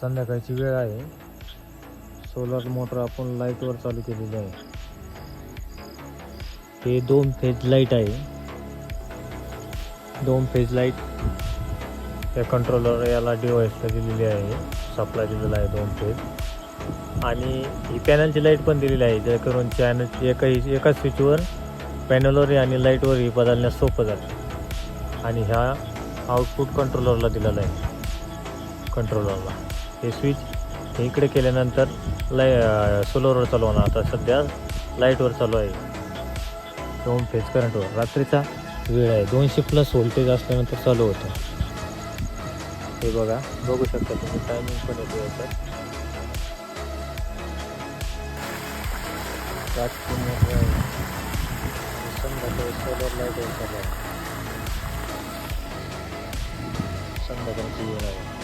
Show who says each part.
Speaker 1: संध्याकाळची वेळ आहे. सोलर मोटर आपण लाईटवर चालू केलेली आहे. हे 2 फेज लाईट आहे. 2 फेज लाईट या कंट्रोलर याला डिव्हाइसला दिलेली आहे. सप्लाय दिलेला आहे 2 फेज. आणि ही पॅनलची लाईट पण दिलेली आहे, जेणेकरून चॅनल एका स्विचवर पॅनलवर आणि लाईटवरही बदलण्यास सोपं जातं. आणि ह्या आउटपुट कंट्रोलरला दिलेला आहे. कंट्रोलरला हे स्विच हे इकडे केल्यानंतर सोलरवर चालू होणार. आता सध्या लाईटवर चालू आहे. 2 फेज करंटवर. रात्रीचा वेळ आहे. 200+ व्होल्टेज असल्यानंतर चालू होतं. हे बघू शकता तुम्ही. टायमिंग पण येतो याच्यात. रात्री मोटर आहे. संध्याकाळी सोलर लाईटवर चालू आहे. संध्याकाळची वेळ आहे.